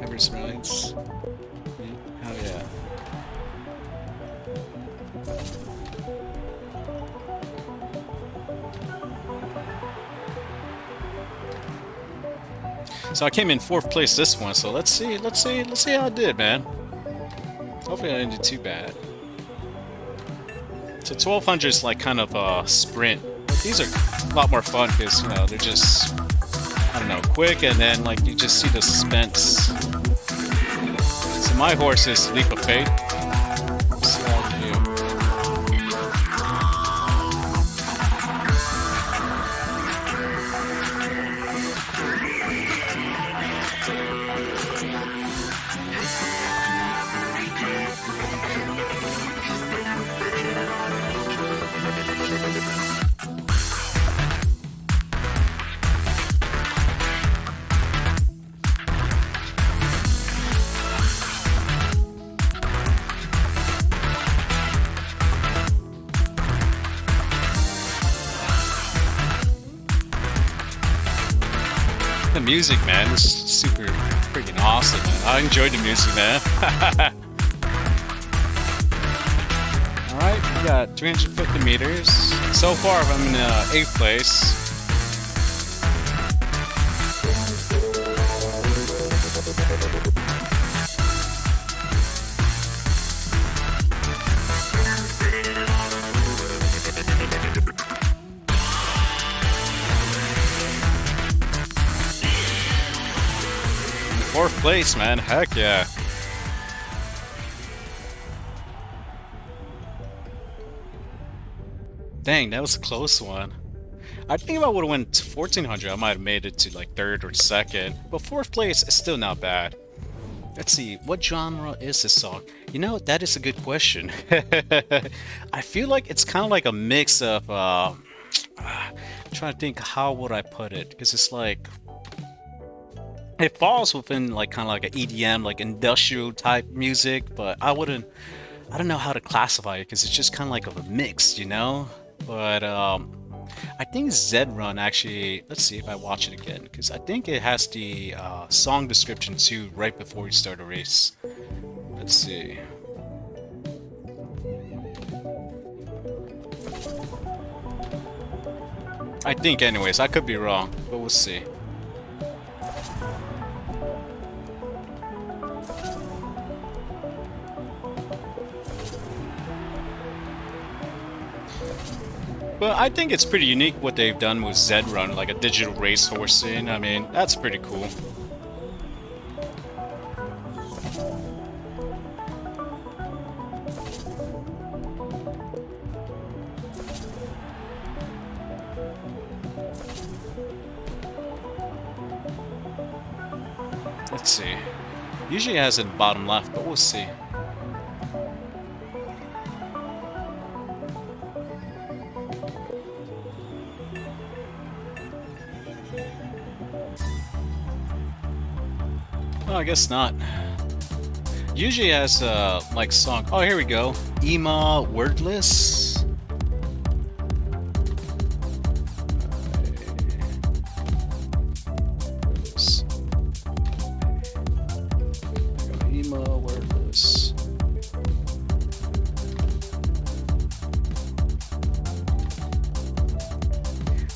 Everest rides. Hell yeah. So I came in 4th place this one, so let's see how I did, man. Hopefully I didn't do too bad. So 1200 is like kind of a sprint. But these are a lot more fun because, you know, they're just, I don't know, quick, and then like you just see the suspense. So my horse is Leap of Faith. Let's see how I do. The music, man, is super freaking awesome, man. I enjoyed the music, man. Alright, we got 350 meters. So far, I'm in 8th place. Fourth place, man. Heck yeah. Dang, that was a close one. I think if I would have went to 1400, I might have made it to like 3rd or 2nd. But 4th place is still not bad. Let's see, what genre is this song? You know, that is a good question. I feel like it's kind of like a mix of, I'm trying to think, how would I put it? Because it's like, it falls within like kind of like an EDM, like industrial type music, but I don't know how to classify it because it's just kind of like a mix, you know? But I think Zed Run actually, let's see if I watch it again, because I think it has the song description too right before you start a race. Let's see. I think anyways, I could be wrong, but we'll see. But I think it's pretty unique what they've done with Zed Run, like a digital racehorsing. I mean, that's pretty cool. Let's see. Usually it has it bottom left, but we'll see. Oh, I guess not. Usually it has like song. Oh, here we go. Ema Wordless. Ema Wordless.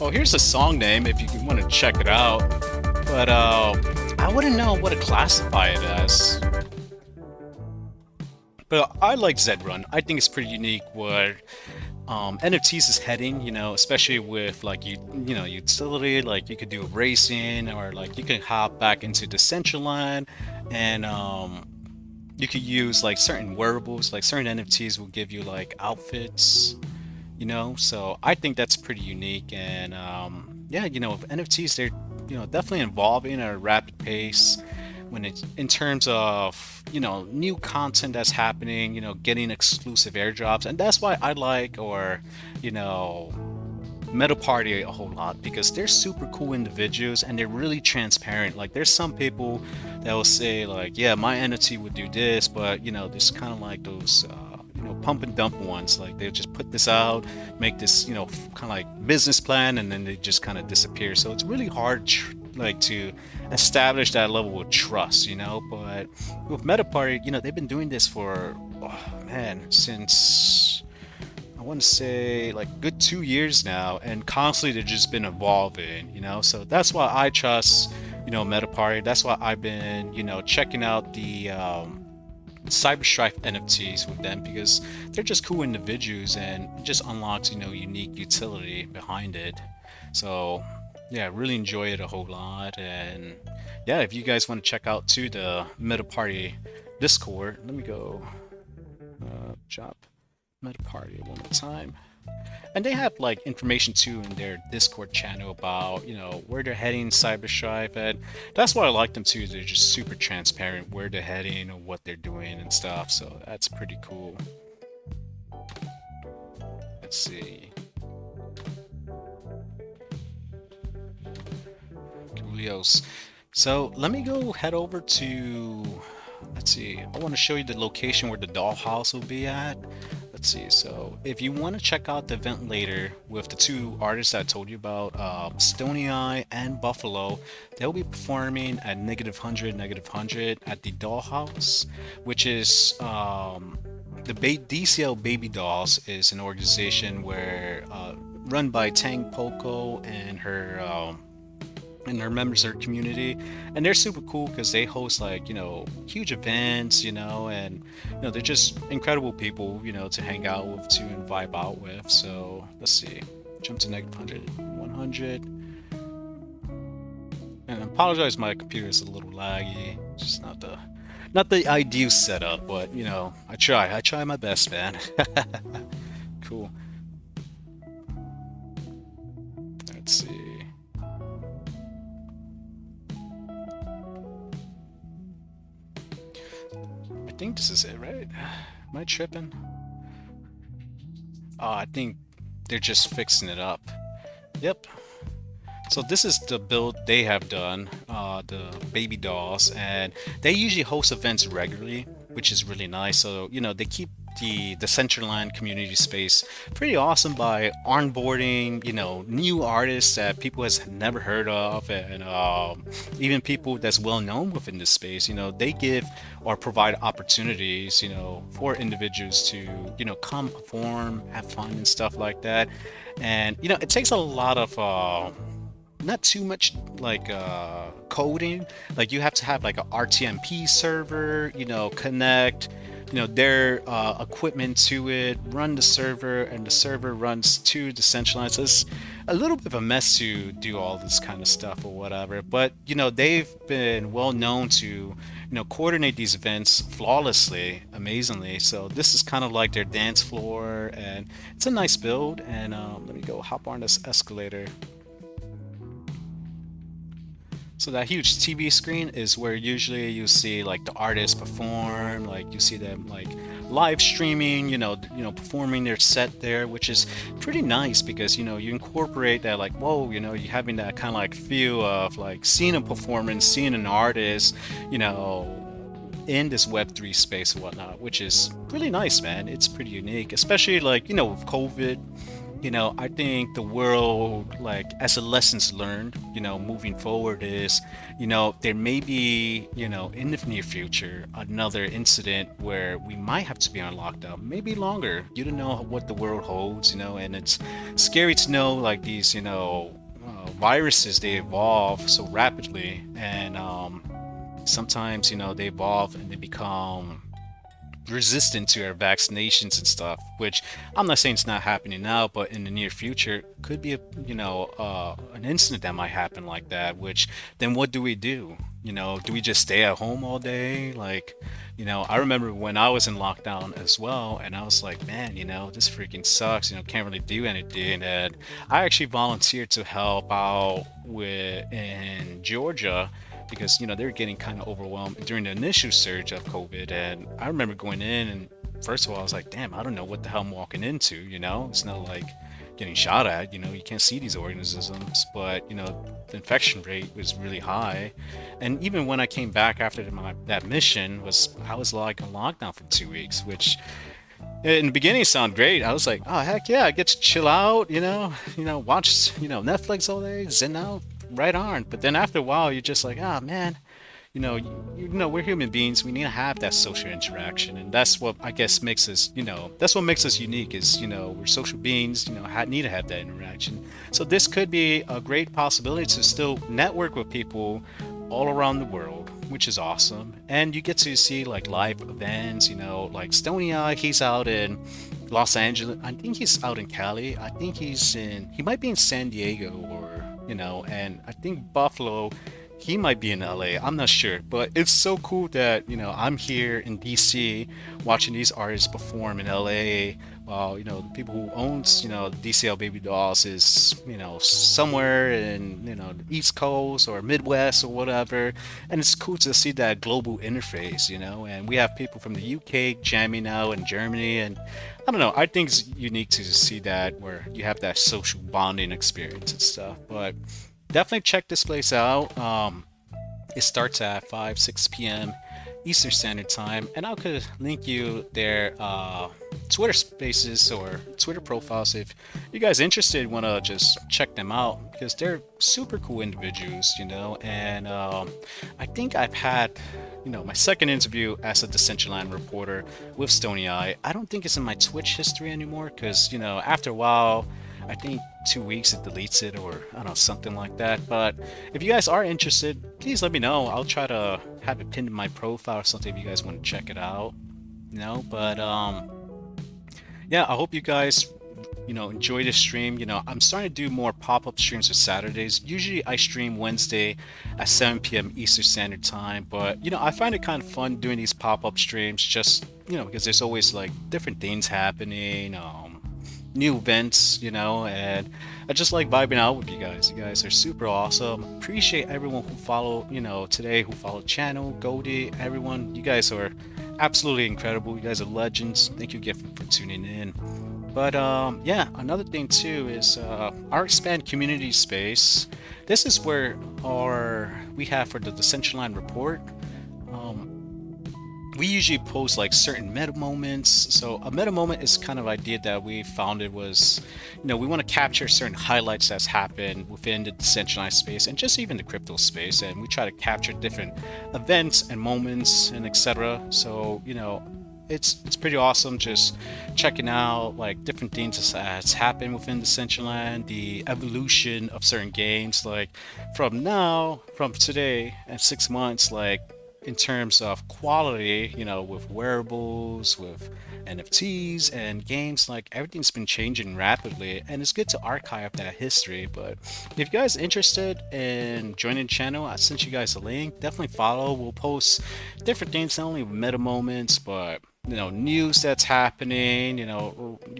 Oh, here's the song name if you want to check it out. But I wouldn't know what to classify it as. But I like Zed Run. I think it's pretty unique where NFTs is heading. Especially with like utility. Like you could do racing, or like you can hop back into Decentraland, and you could use like certain wearables. Like certain NFTs will give you like outfits. So I think that's pretty unique. And yeah, NFTs, they're definitely evolving at a rapid pace when it's in terms of new content that's happening, getting exclusive airdrops. And that's why I like, or MetaParty a whole lot, because they're super cool individuals and they're really transparent. Like there's some people that will say like, yeah, my NFT would do this, but there's kind of like those pump and dump ones. Like they just put this out, make this kind of like business plan, and then they just kind of disappear. So it's really hard like to establish that level of trust. But with MetaParty, they've been doing this for man, since I want to say like good 2 years now, and constantly they've just been evolving. So that's why I trust MetaParty. That's why I've been checking out the Cyberstrife NFTs with them, because they're just cool individuals and it just unlocks unique utility behind it. So yeah, I really enjoy it a whole lot. And yeah, if you guys want to check out too the MetaParty Discord, let me go drop MetaParty one more time. And they have like information too in their Discord channel about where they're heading, Cyberstripe, and that's why I like them too. They're just super transparent where they're heading and what they're doing and stuff. So that's pretty cool. Let's see. Coolios. So let me go head over to. Let's see. I want to show you the location where the dollhouse will be at. Let's see. So if you want to check out the event later with the two artists I told you about, Stoney and Bufalo, they'll be performing at -100 at the Dollhouse, which is the DCL Baby Dolls is an organization where run by Tang Poco and their members of their community, and they're super cool because they host like huge events, and they're just incredible people to hang out with to and vibe out with. So let's see, jump to -100, and I apologize, my computer is a little laggy. It's just not the ideal setup, but I try my best, man. Cool. Let's see. I think this is it, right? Am I tripping? Oh, I think they're just fixing it up. Yep. So this is the build they have done, the baby dolls, and they usually host events regularly, which is really nice. So they keep the Decentraland community space pretty awesome by onboarding new artists that people has never heard of, and even people that's well known within this space. They give or provide opportunities for individuals to come perform, have fun and stuff like that. And it takes a lot of not too much like coding. Like you have to have like a RTMP server, connect their equipment to it, run the server, and the server runs to Decentraland. So it's a little bit of a mess to do all this kind of stuff or whatever. But they've been well known to coordinate these events flawlessly, amazingly. So this is kind of like their dance floor, and it's a nice build. And let me go hop on this escalator. So that huge TV screen is where usually you see like the artists perform, like you see them like live streaming, performing their set there, which is pretty nice because you incorporate that like whoa, you having that kind of like feel of like seeing a performance, seeing an artist, you know, in this Web3 space and whatnot, which is really nice, man. It's pretty unique, especially like with COVID. I think the world, like, as a lessons learned, moving forward is, there may be, in the near future, another incident where we might have to be on lockdown, maybe longer. You don't know what the world holds, and it's scary to know, like, these, viruses, they evolve so rapidly, and sometimes, they evolve and they become resistant to our vaccinations and stuff, which I'm not saying it's not happening now, but in the near future could be an incident that might happen like that, which then what do we do? Do we just stay at home all day? Like, I remember when I was in lockdown as well, and I was like, man, this freaking sucks, can't really do anything. And I actually volunteered to help out with in Georgia because they're getting kind of overwhelmed during the initial surge of COVID. And I remember going in, and first of all, I was like, damn, I don't know what the hell I'm walking into. It's not like getting shot at. You can't see these organisms, but the infection rate was really high. And even when I came back after that mission, I was like on lockdown for 2 weeks, which in the beginning sounded great. I was like, oh heck yeah, I get to chill out, watch Netflix all day, zen out, right on. But then after a while, you're just like, ah, man, we're human beings. We need to have that social interaction, and that's what I guess makes us, that's what makes us unique. Is we're social beings. Need to have that interaction. So this could be a great possibility to still network with people all around the world, which is awesome. And you get to see like live events. Like Stoney, he's out in Los Angeles. I think he's out in Cali. I think he might be in San Diego or and I think Buffalo, he might be in LA. I'm not sure, but it's so cool that I'm here in DC watching these artists perform in LA, while the people who owns DCL Baby Dolls is somewhere in the East Coast or Midwest or whatever, and it's cool to see that global interface, and we have people from the UK jamming out in Germany, and I don't know. I think it's unique to see that where you have that social bonding experience and stuff. But definitely check this place out. It starts at 5, 6 p.m. Eastern Standard Time, and I could link you their Twitter spaces or Twitter profiles if you guys interested. Want to just check them out because they're super cool individuals, And I think I've had my second interview as a Decentraland reporter with Stoney. I don't think it's in my Twitch history anymore because after a while, I think 2 weeks it deletes it or I don't know, something like that. But if you guys are interested, please let me know. I'll try to have it pinned in my profile or something if you guys want to check it out. But yeah, I hope you guys enjoy this stream. I'm starting to do more pop-up streams for Saturdays. Usually I stream Wednesday at 7 p.m. Eastern Standard Time, but I find it kind of fun doing these pop-up streams just because there's always like different things happening, new events, and I just like vibing out with you guys. You guys are super awesome. Appreciate everyone who follow today, who follow the channel, Goldie, everyone. You guys are absolutely incredible. You guys are legends. Thank you again for tuning in. But yeah, another thing too is our expand community space. This is where we have for the Decentraland Report. We usually post like certain meta moments. So a meta moment is kind of idea that we founded was, we want to capture certain highlights that's happened within the decentralized space and just even the crypto space. And we try to capture different events and moments and etc. So, it's pretty awesome just checking out like different things that's happened within Decentraland, the evolution of certain games, like from today and 6 months, like in terms of quality, with wearables, with NFTs and games, like everything's been changing rapidly, and it's good to archive that history. But if you guys are interested in joining the channel, I sent you guys a link. Definitely follow. We'll post different things, not only meta moments, but news that's happening,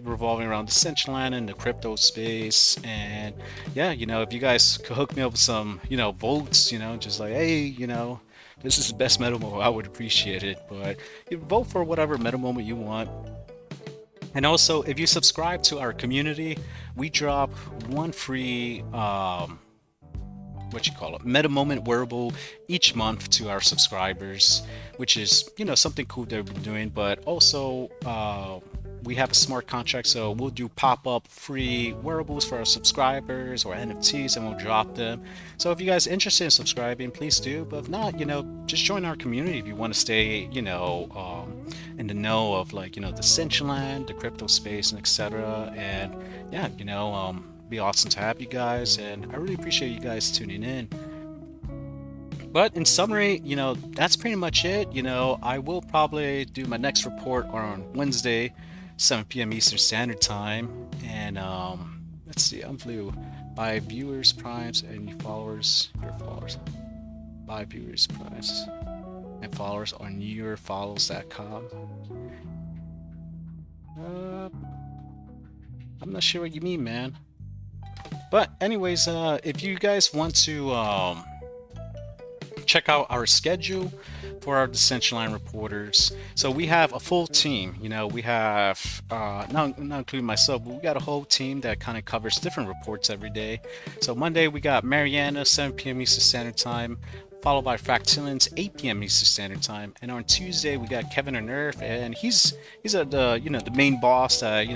revolving around the Decentraland and the crypto space. And yeah, if you guys could hook me up with some, votes, just like, hey, this is the best meta moment, I would appreciate it. But you vote for whatever meta moment you want. And also, if you subscribe to our community, we drop one free what you call it, meta moment wearable each month to our subscribers, which is something cool they've been doing. But also we have a smart contract, so we'll do pop-up free wearables for our subscribers or NFTs, and we'll drop them. So if you guys are interested in subscribing, please do. But if not, just join our community if you want to stay in the know of, like, the Decentraland, the crypto space, and etc. And yeah, be awesome to have you guys, and I really appreciate you guys tuning in. But in summary, that's pretty much it. I will probably do my next report on Wednesday, 7 p.m. Eastern Standard Time. And let's see, I'm blue. By viewers, primes, and your followers. By viewers, primes, and followers on yourfollows.com. I'm not sure what you mean, man. But anyways, if you guys want to check out our schedule for our Decentraland reporters, so we have a full team. We have not including myself, but we got a whole team that kind of covers different reports every day. So Monday we got Mariana, 7 p.m. Eastern Standard Time, followed by Fractilians, 8 p.m. Eastern Standard Time. And on Tuesday we got Kevin on Earth, and he's the main boss that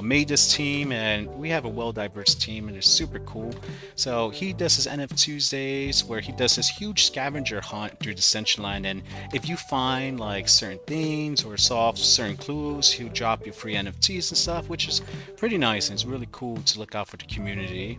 made this team, and we have a well-diverse team, and it's super cool. So he does his NF Tuesdays, where he does this huge scavenger hunt through the Decentraland, and if you find like certain things or solve certain clues, he'll drop you free NFTs and stuff, which is pretty nice, and it's really cool to look out for the community.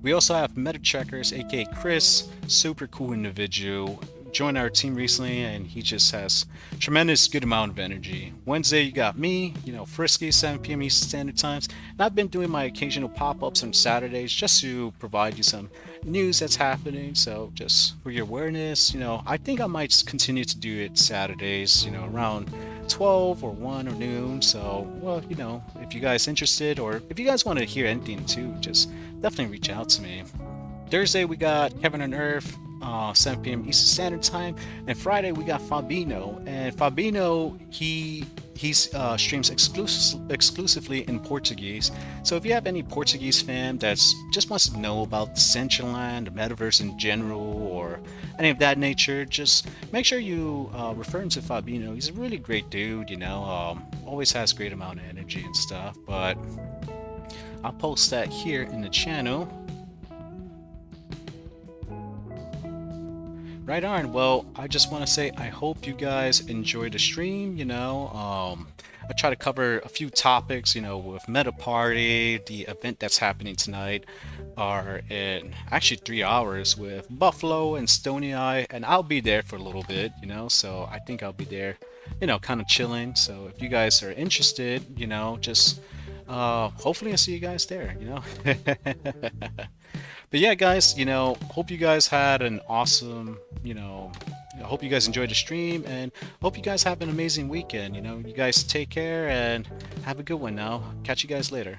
We also have Meta Checkers, aka Chris, super cool individual, joined our team recently, and he just has tremendous good amount of energy. Wednesday you got me, Frisky, 7 p.m. Eastern Standard Times, and I've been doing my occasional pop-ups on Saturdays just to provide you some news that's happening. So just for your awareness, I think I might continue to do it Saturdays, around 12 or 1 or noon. So, well, if you guys interested, or if you guys want to hear anything too, just definitely reach out to me. Thursday we got Kevin on Earth, 7 p.m. Eastern Standard Time, and Friday we got Fabino. And Fabino, he streams exclusively in Portuguese. So if you have any Portuguese fan that's just wants to know about Decentraland, the metaverse in general, or any of that nature, just make sure you refer him to Fabino. He's a really great dude, always has great amount of energy and stuff. But I'll post that here in the channel. Right on. Well, I just want to say I hope you guys enjoy the stream. I try to cover a few topics, with MetaParty, the event that's happening tonight, are in actually 3 hours with Bufalo and Stoney, and I'll be there for a little bit, so I think I'll be there, kind of chilling. So if you guys are interested, just hopefully I'll see you guys there, But yeah, guys, hope you guys had an awesome, I hope you guys enjoyed the stream, and hope you guys have an amazing weekend. You guys take care and have a good one now. Catch you guys later.